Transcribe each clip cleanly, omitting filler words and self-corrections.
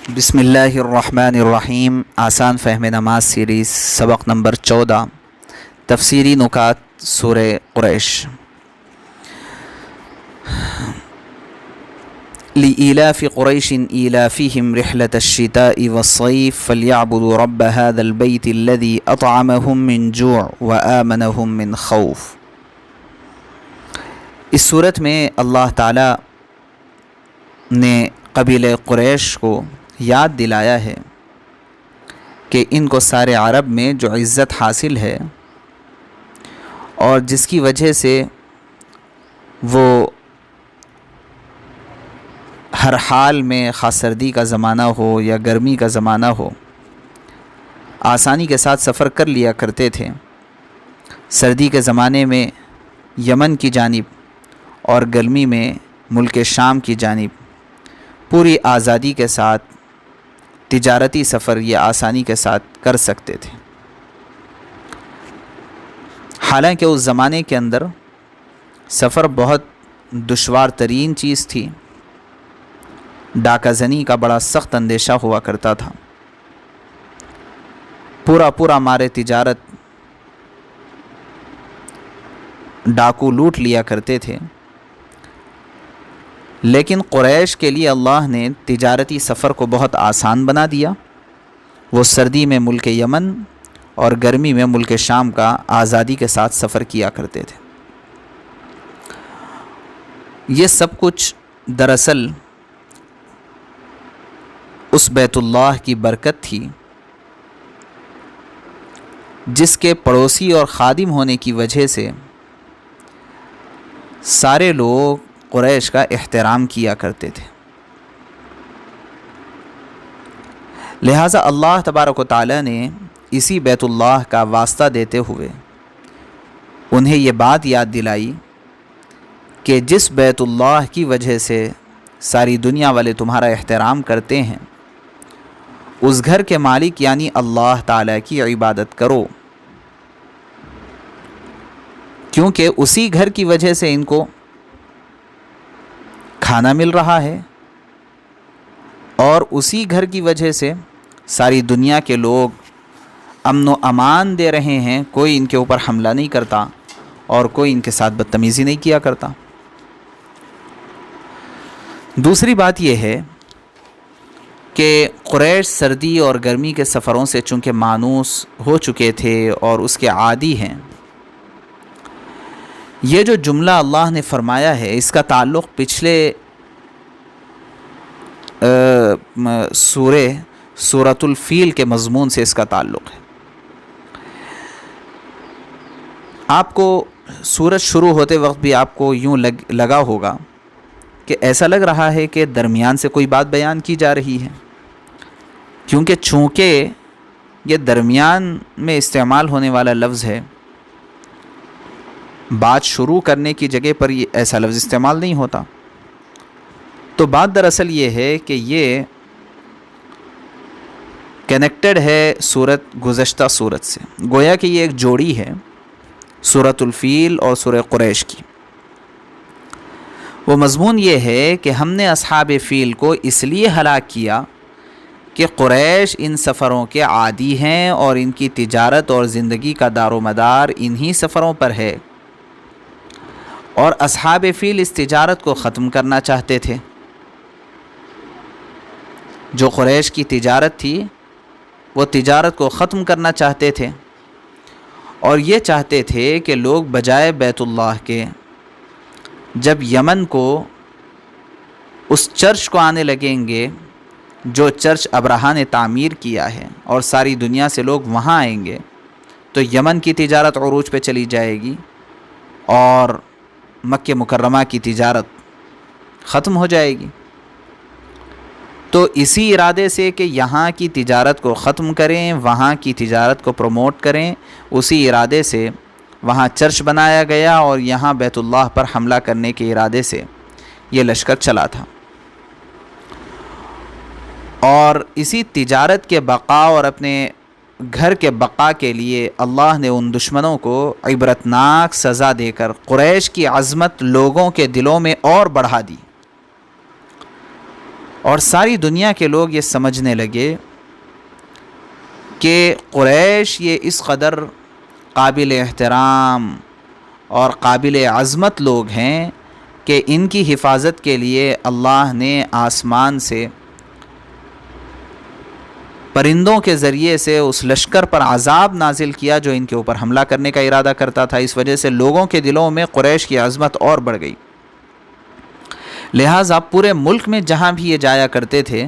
بسم اللہ الرحمن الرحیم۔ آسان فہم نماز سیریز سبق نمبر 14 تفسیری نکات سورہ قریش۔ لإيلاف قريش إيلافهم رحلة الشتاء والصيف فليعبدوا رب هذا البيت الذي أطعمهم من جوع وآمنهم من خوف۔ اس صورت میں اللہ تعالی نے قبیلہ قریش کو یاد دلایا ہے کہ ان کو سارے عرب میں جو عزت حاصل ہے اور جس کی وجہ سے وہ ہر حال میں خواہ سردی کا زمانہ ہو یا گرمی کا زمانہ ہو آسانی کے ساتھ سفر کر لیا کرتے تھے۔ سردی کے زمانے میں یمن کی جانب اور گرمی میں ملک شام کی جانب پوری آزادی کے ساتھ تجارتی سفر یہ آسانی کے ساتھ کر سکتے تھے۔ حالانکہ اس زمانے کے اندر سفر بہت دشوار ترین چیز تھی، ڈاکہ زنی کا بڑا سخت اندیشہ ہوا کرتا تھا، پورا مارے تجارت ڈاکو لوٹ لیا کرتے تھے۔ لیکن قریش کے لیے اللہ نے تجارتی سفر کو بہت آسان بنا دیا۔ وہ سردی میں ملک یمن اور گرمی میں ملک شام کا آزادی کے ساتھ سفر کیا کرتے تھے۔ یہ سب کچھ دراصل اس بیت اللہ کی برکت تھی جس کے پڑوسی اور خادم ہونے کی وجہ سے سارے لوگ قریش کا احترام کیا کرتے تھے۔ لہٰذا اللہ تبارک و تعالی نے اسی بیت اللہ کا واسطہ دیتے ہوئے انہیں یہ بات یاد دلائی کہ جس بیت اللہ کی وجہ سے ساری دنیا والے تمہارا احترام کرتے ہیں اس گھر کے مالک یعنی اللہ تعالی کی عبادت کرو، کیونکہ اسی گھر کی وجہ سے ان کو کھانا مل رہا ہے اور اسی گھر کی وجہ سے ساری دنیا کے لوگ امن و امان دے رہے ہیں، کوئی ان کے اوپر حملہ نہیں کرتا اور کوئی ان کے ساتھ بدتمیزی نہیں کیا کرتا۔ دوسری بات یہ ہے کہ قریش سردی اور گرمی کے سفروں سے چونکہ مانوس ہو چکے تھے اور اس کے عادی ہیں۔ یہ جو جملہ اللہ نے فرمایا ہے اس کا تعلق پچھلے سورۃ الفیل کے مضمون سے اس کا تعلق ہے۔ آپ کو سورت شروع ہوتے وقت بھی آپ کو یوں لگا ہوگا کہ ایسا لگ رہا ہے کہ درمیان سے کوئی بات بیان کی جا رہی ہے، کیونکہ چونکہ یہ درمیان میں استعمال ہونے والا لفظ ہے، بات شروع کرنے کی جگہ پر یہ ایسا لفظ استعمال نہیں ہوتا۔ تو بات دراصل یہ ہے کہ یہ کنیکٹڈ ہے سورت گزشتہ سورت سے، گویا کہ یہ ایک جوڑی ہے سورۃ الفیل اور سورہ قریش کی۔ وہ مضمون یہ ہے کہ ہم نے اصحاب فیل کو اس لیے ہلاک کیا کہ قریش ان سفروں کے عادی ہیں اور ان کی تجارت اور زندگی کا دار و مدار انہی سفروں پر ہے، اور اصحاب فیل اس تجارت کو ختم کرنا چاہتے تھے۔ جو قریش کی تجارت تھی وہ تجارت کو ختم کرنا چاہتے تھے اور یہ چاہتے تھے کہ لوگ بجائے بیت اللہ کے جب یمن کو اس چرچ کو آنے لگیں گے جو چرچ ابرہہ نے تعمیر کیا ہے اور ساری دنیا سے لوگ وہاں آئیں گے تو یمن کی تجارت عروج پہ چلی جائے گی اور مکہ مکرمہ کی تجارت ختم ہو جائے گی۔ تو اسی ارادے سے کہ یہاں کی تجارت کو ختم کریں، وہاں کی تجارت کو پروموٹ کریں، اسی ارادے سے وہاں چرچ بنایا گیا اور یہاں بیت اللہ پر حملہ کرنے کے ارادے سے یہ لشکر چلا تھا۔ اور اسی تجارت کے بقا اور اپنے گھر کے بقا کے لیے اللہ نے ان دشمنوں کو عبرتناک سزا دے کر قریش کی عظمت لوگوں کے دلوں میں اور بڑھا دی اور ساری دنیا کے لوگ یہ سمجھنے لگے کہ قریش یہ اس قدر قابل احترام اور قابل عظمت لوگ ہیں کہ ان کی حفاظت کے لیے اللہ نے آسمان سے پرندوں کے ذریعے سے اس لشکر پر عذاب نازل کیا جو ان کے اوپر حملہ کرنے کا ارادہ کرتا تھا۔ اس وجہ سے لوگوں کے دلوں میں قریش کی عظمت اور بڑھ گئی، لہٰذا پورے ملک میں جہاں بھی یہ جایا کرتے تھے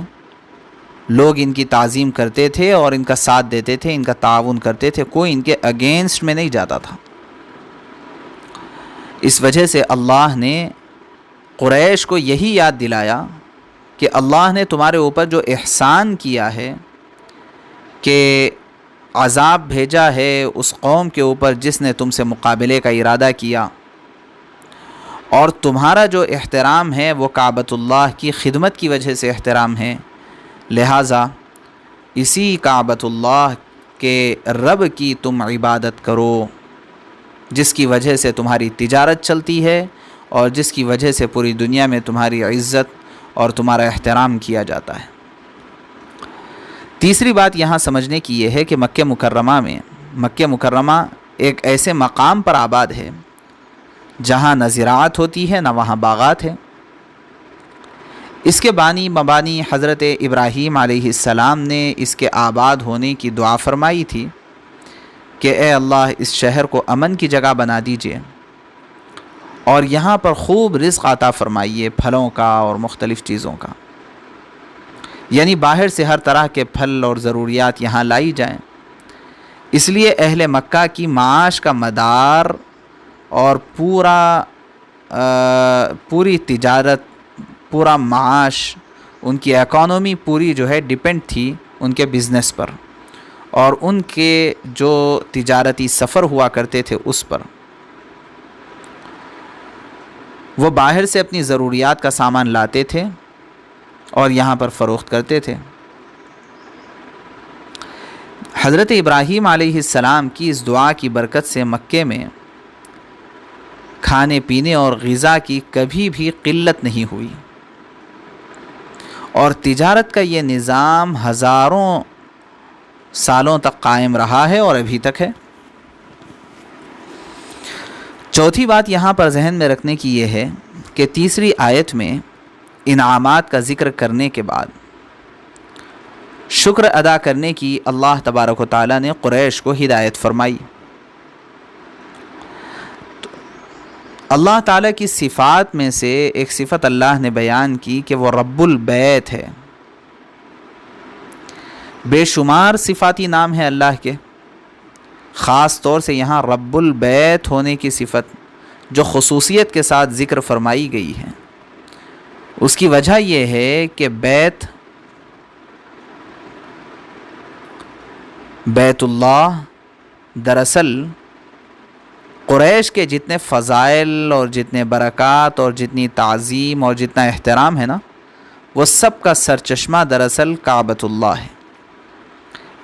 لوگ ان کی تعظیم کرتے تھے اور ان کا ساتھ دیتے تھے، ان کا تعاون کرتے تھے، کوئی ان کے اگینسٹ میں نہیں جاتا تھا۔ اس وجہ سے اللہ نے قریش کو یہی یاد دلایا کہ اللہ نے تمہارے اوپر جو احسان کیا ہے کہ عذاب بھیجا ہے اس قوم کے اوپر جس نے تم سے مقابلے کا ارادہ کیا، اور تمہارا جو احترام ہے وہ کعبۃ اللہ کی خدمت کی وجہ سے احترام ہے، لہٰذا اسی کعبۃ اللہ کے رب کی تم عبادت کرو جس کی وجہ سے تمہاری تجارت چلتی ہے اور جس کی وجہ سے پوری دنیا میں تمہاری عزت اور تمہارا احترام کیا جاتا ہے۔ تیسری بات یہاں سمجھنے کی یہ ہے کہ مکہ مکرمہ ایک ایسے مقام پر آباد ہے جہاں نہ زراعت ہوتی ہے نہ وہاں باغات ہیں۔ اس کے بانی مبانی حضرت ابراہیم علیہ السلام نے اس کے آباد ہونے کی دعا فرمائی تھی کہ اے اللہ اس شہر کو امن کی جگہ بنا دیجئے اور یہاں پر خوب رزق عطا فرمائیے، پھلوں کا اور مختلف چیزوں کا، یعنی باہر سے ہر طرح کے پھل اور ضروریات یہاں لائی جائیں۔ اس لیے اہل مکہ کی معاش کا مدار اور پوری تجارت، پورا معاش، ان کی اکانومی پوری جو ہے ڈیپینڈ تھی ان کے بزنس پر اور ان کے جو تجارتی سفر ہوا کرتے تھے اس پر۔ وہ باہر سے اپنی ضروریات کا سامان لاتے تھے اور یہاں پر فروخت کرتے تھے۔ حضرت ابراہیم علیہ السلام کی اس دعا کی برکت سے مکے میں کھانے پینے اور غذا کی کبھی بھی قلت نہیں ہوئی، اور تجارت کا یہ نظام ہزاروں سالوں تک قائم رہا ہے اور ابھی تک ہے۔ چوتھی بات یہاں پر ذہن میں رکھنے کی یہ ہے کہ تیسری آیت میں انعامات کا ذکر کرنے کے بعد شکر ادا کرنے کی اللہ تبارک و تعالیٰ نے قریش کو ہدایت فرمائی۔ اللہ تعالیٰ کی صفات میں سے ایک صفت اللہ نے بیان کی کہ وہ رب البیت ہے۔ بے شمار صفاتی نام ہیں اللہ کے، خاص طور سے یہاں رب البیت ہونے کی صفت جو خصوصیت کے ساتھ ذکر فرمائی گئی ہے، اس کی وجہ یہ ہے کہ بیت اللہ دراصل قریش کے جتنے فضائل اور جتنے برکات اور جتنی تعظیم اور جتنا احترام ہے نا، وہ سب کا سرچشمہ دراصل کعبۃ اللہ ہے۔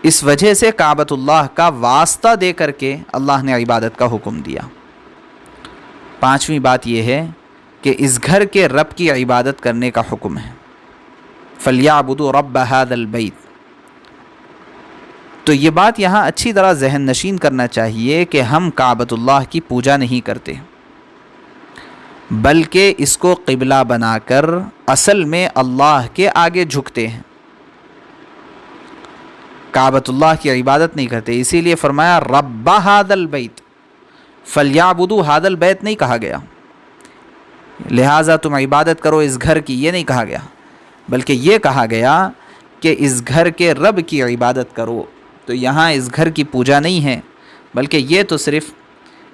اس وجہ سے کعبۃ اللہ کا واسطہ دے کر کے اللہ نے عبادت کا حکم دیا۔ پانچویں بات یہ ہے کہ اس گھر کے رب کی عبادت کرنے کا حکم ہے، فَلْيَعْبُدُوا رَبَّ هَذَا الْبَيْتِ۔ تو یہ بات یہاں اچھی طرح ذہن نشین کرنا چاہیے کہ ہم کعبۃ اللہ کی پوجا نہیں کرتے، بلکہ اس کو قبلہ بنا کر اصل میں اللہ کے آگے جھکتے ہیں، کعبۃ اللہ کی عبادت نہیں کرتے۔ اسی لیے فرمایا رب ھذا البیت، فلیعبدوا ھذا البیت نہیں کہا گیا لہٰذا تم عبادت کرو اس گھر کی، یہ نہیں کہا گیا، بلکہ یہ کہا گیا کہ اس گھر کے رب کی عبادت کرو۔ تو یہاں اس گھر کی پوجا نہیں ہے، بلکہ یہ تو صرف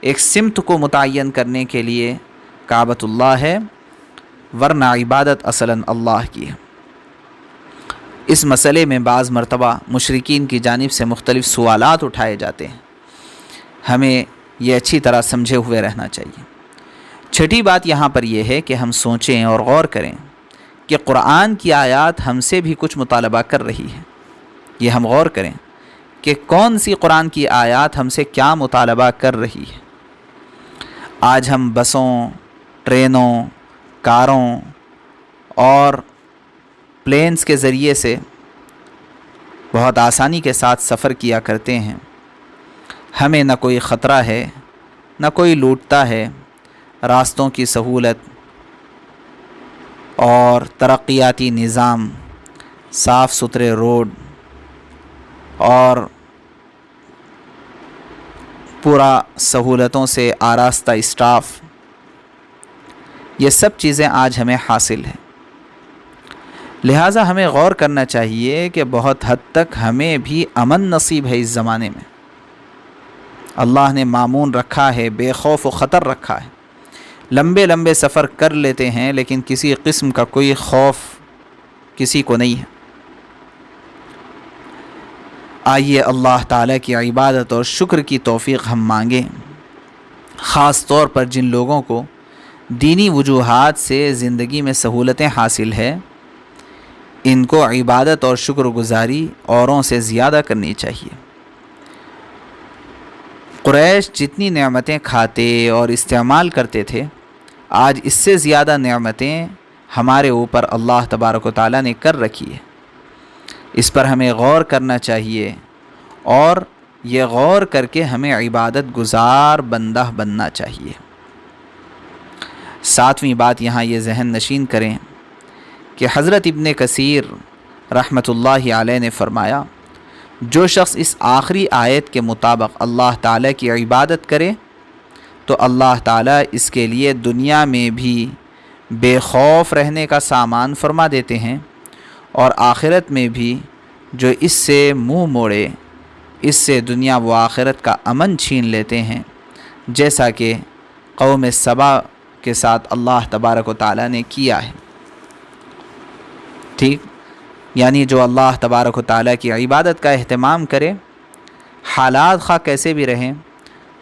ایک سمت کو متعین کرنے کے لیے کعبۃ اللہ ہے، ورنہ عبادت اصلاً اللہ کی ہے۔ اس مسئلے میں بعض مرتبہ مشرکین کی جانب سے مختلف سوالات اٹھائے جاتے ہیں، ہمیں یہ اچھی طرح سمجھے ہوئے رہنا چاہیے۔ چھٹی بات یہاں پر یہ ہے کہ ہم سوچیں اور غور کریں کہ قرآن کی آیات ہم سے بھی کچھ مطالبہ کر رہی ہے۔ یہ ہم غور کریں کہ کون سی قرآن کی آیات ہم سے کیا مطالبہ کر رہی ہے۔ آج ہم بسوں، ٹرینوں، کاروں اور پلینس کے ذریعے سے بہت آسانی کے ساتھ سفر کیا کرتے ہیں، ہمیں نہ کوئی خطرہ ہے، نہ کوئی لوٹتا ہے، راستوں کی سہولت اور ترقیاتی نظام، صاف ستھرے روڈ اور پورا سہولتوں سے آراستہ اسٹاف، یہ سب چیزیں آج ہمیں حاصل ہیں۔ لہٰذا ہمیں غور کرنا چاہیے کہ بہت حد تک ہمیں بھی امن نصیب ہے۔ اس زمانے میں اللہ نے مامون رکھا ہے، بے خوف و خطر رکھا ہے، لمبے لمبے سفر کر لیتے ہیں لیکن کسی قسم کا کوئی خوف کسی کو نہیں ہے۔ آئیے اللہ تعالیٰ کی عبادت اور شکر کی توفیق ہم مانگیں، خاص طور پر جن لوگوں کو دینی وجوہات سے زندگی میں سہولتیں حاصل ہے، ان کو عبادت اور شکر گزاری اوروں سے زیادہ کرنی چاہیے۔ قریش جتنی نعمتیں کھاتے اور استعمال کرتے تھے، آج اس سے زیادہ نعمتیں ہمارے اوپر اللہ تبارک و تعالیٰ نے کر رکھی ہے۔ اس پر ہمیں غور کرنا چاہیے اور یہ غور کر کے ہمیں عبادت گزار بندہ بننا چاہیے۔ ساتویں بات یہاں یہ ذہن نشین کریں کہ حضرت ابن کثیر رحمۃ اللہ علیہ نے فرمایا، جو شخص اس آخری آیت کے مطابق اللہ تعالیٰ کی عبادت کرے تو اللہ تعالیٰ اس کے لیے دنیا میں بھی بے خوف رہنے کا سامان فرما دیتے ہیں، اور آخرت میں بھی جو اس سے منہ موڑے، اس سے دنیا و آخرت کا امن چھین لیتے ہیں، جیسا کہ قوم سبا کے ساتھ اللہ تبارک و تعالیٰ نے کیا ہے۔ ٹھیک، یعنی جو اللہ تبارک و تعالیٰ کی عبادت کا اہتمام کرے، حالات خواہ کیسے بھی رہیں،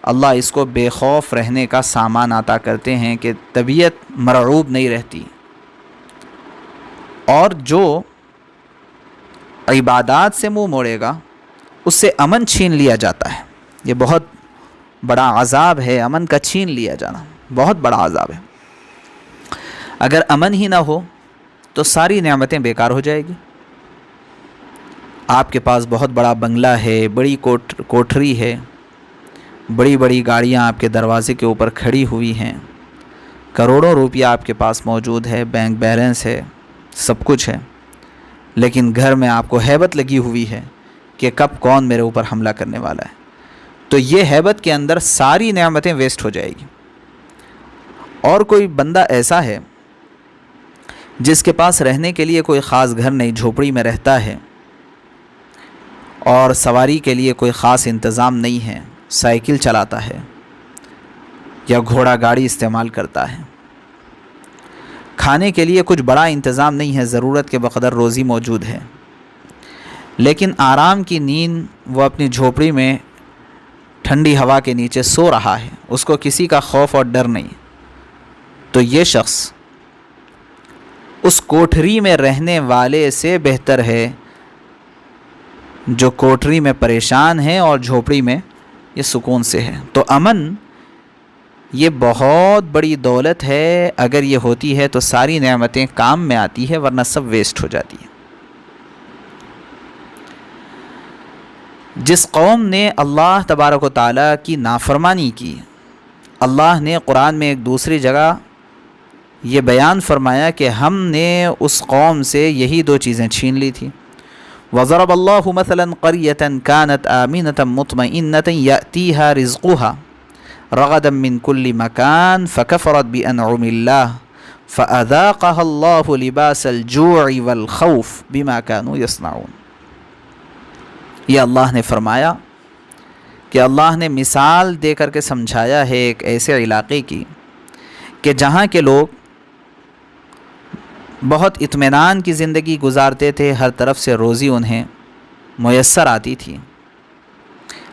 اللہ اس کو بے خوف رہنے کا سامان عطا کرتے ہیں کہ طبیعت مرعوب نہیں رہتی۔ اور جو عبادات سے منہ موڑے گا، اس سے امن چھین لیا جاتا ہے۔ یہ بہت بڑا عذاب ہے، امن کا چھین لیا جانا بہت بڑا عذاب ہے۔ اگر امن ہی نہ ہو تو ساری نعمتیں بیکار ہو جائے گی۔ آپ کے پاس بہت بڑا بنگلہ ہے، بڑی کوٹھری ہے، بڑی بڑی گاڑیاں آپ کے دروازے کے اوپر کھڑی ہوئی ہیں، کروڑوں روپیہ آپ کے پاس موجود ہے، بینک بیلنس ہے، سب کچھ ہے، لیکن گھر میں آپ کو ہیبت لگی ہوئی ہے کہ کب کون میرے اوپر حملہ کرنے والا ہے، تو یہ ہیبت کے اندر ساری نعمتیں ویسٹ ہو جائے گی۔ اور کوئی بندہ ایسا ہے جس کے پاس رہنے کے لیے کوئی خاص گھر نہیں، جھوپڑی میں رہتا ہے، اور سواری کے لیے کوئی خاص انتظام نہیں ہے، سائیکل چلاتا ہے یا گھوڑا گاڑی استعمال کرتا ہے، کھانے کے لیے کچھ بڑا انتظام نہیں ہے، ضرورت کے بقدر روزی موجود ہے، لیکن آرام کی نیند وہ اپنی جھوپڑی میں ٹھنڈی ہوا کے نیچے سو رہا ہے، اس کو کسی کا خوف اور ڈر نہیں، تو یہ شخص اس کوٹھری میں رہنے والے سے بہتر ہے جو کوٹھری میں پریشان ہے اور جھوپڑی میں یہ سکون سے ہے۔ تو امن یہ بہت بڑی دولت ہے، اگر یہ ہوتی ہے تو ساری نعمتیں کام میں آتی ہے، ورنہ سب ویسٹ ہو جاتی ہے۔ جس قوم نے اللہ تبارک و تعالیٰ کی نافرمانی کی، اللہ نے قرآن میں ایک دوسری جگہ یہ بیان فرمایا کہ ہم نے اس قوم سے یہی دو چیزیں چھین لی تھیں۔ وَضَرَبَ اللَّهُ مَثَلًا قَرْيَةً كَانَتْ آمِنَةً مُطْمَئِنَّةً يَأْتِيهَا رِزْقُهَا رَغَدًا مِّن كُلِّ مَكَانٍ فَكَفَرَتْ بِأَنْعُمِ اللَّهِ فَأَذَاقَهَا اللَّهُ لِبَاسَ الْجُوعِ وَالْخَوْفِ بِمَا كَانُوا يَصْنَعُونَ۔ یہ اللہ نے فرمایا کہ اللہ نے مثال دے کر کے سمجھایا ہے ایک ایسے علاقے کی کہ جہاں کے لوگ بہت اطمینان کی زندگی گزارتے تھے، ہر طرف سے روزی انہیں میسر آتی تھی،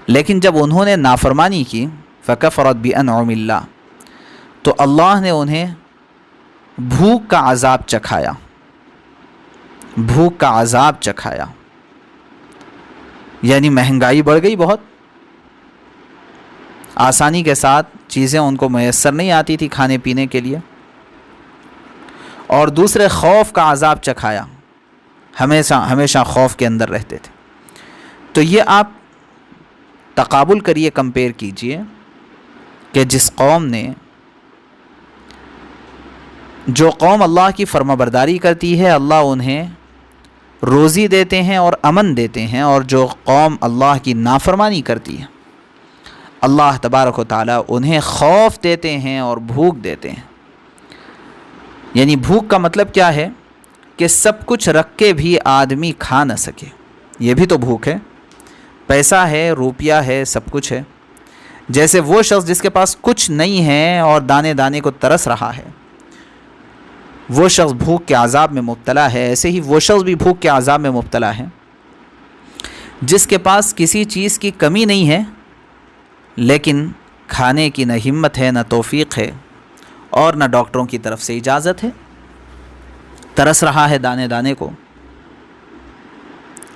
لیکن جب انہوں نے نافرمانی کی فَكَفَرَتْ بِأَنْعُمِ اللَّهِ تو اللہ نے انہیں بھوک کا عذاب چکھایا، بھوک کا عذاب چکھایا، یعنی مہنگائی بڑھ گئی، بہت آسانی کے ساتھ چیزیں ان کو میسر نہیں آتی تھی کھانے پینے کے لیے، اور دوسرے خوف کا عذاب چکھایا ہمیشہ خوف کے اندر رہتے تھے۔ تو یہ آپ تقابل کریے، کمپیئر کیجئے کہ جس قوم نے، جو قوم اللہ کی فرما برداری کرتی ہے اللہ انہیں روزی دیتے ہیں اور امن دیتے ہیں، اور جو قوم اللہ کی نافرمانی کرتی ہے اللہ تبارک و تعالیٰ انہیں خوف دیتے ہیں اور بھوک دیتے ہیں۔ یعنی بھوک کا مطلب کیا ہے کہ سب کچھ رکھ کے بھی آدمی کھا نہ سکے، یہ بھی تو بھوک ہے۔ پیسہ ہے، روپیہ ہے، سب کچھ ہے، جیسے وہ شخص جس کے پاس کچھ نہیں ہے اور دانے دانے کو ترس رہا ہے، وہ شخص بھوک کے عذاب میں مبتلا ہے، ایسے ہی وہ شخص بھی بھوک کے عذاب میں مبتلا ہے جس کے پاس کسی چیز کی کمی نہیں ہے لیکن کھانے کی نہ ہمت ہے، نہ توفیق ہے، اور نہ ڈاکٹروں کی طرف سے اجازت ہے، ترس رہا ہے دانے دانے کو،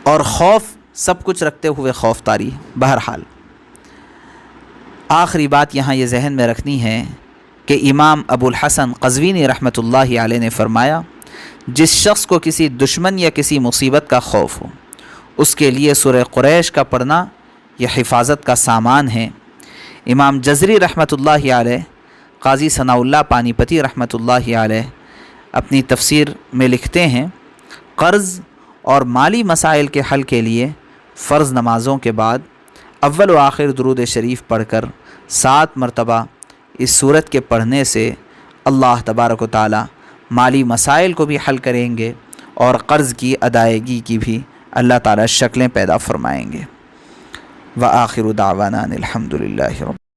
اور خوف سب کچھ رکھتے ہوئے خوف طاری ہے۔ بہرحال آخری بات یہاں یہ ذہن میں رکھنی ہے کہ امام ابو الحسن قزوینی رحمۃ اللہ علیہ نے فرمایا، جس شخص کو کسی دشمن یا کسی مصیبت کا خوف ہو اس کے لیے سورہ قریش کا پڑھنا یہ حفاظت کا سامان ہے۔ امام جزری رحمۃ اللہ علیہ، قاضی ثناء اللہ پانی پتی رحمۃ اللہ علیہ اپنی تفسیر میں لکھتے ہیں، قرض اور مالی مسائل کے حل کے لیے فرض نمازوں کے بعد اول و آخر درود شریف پڑھ کر 7 مرتبہ اس صورت کے پڑھنے سے اللہ تبارک و تعالی مالی مسائل کو بھی حل کریں گے اور قرض کی ادائیگی کی بھی اللہ تعالی شکلیں پیدا فرمائیں گے۔ وآخر دعوانا الحمد للہ رب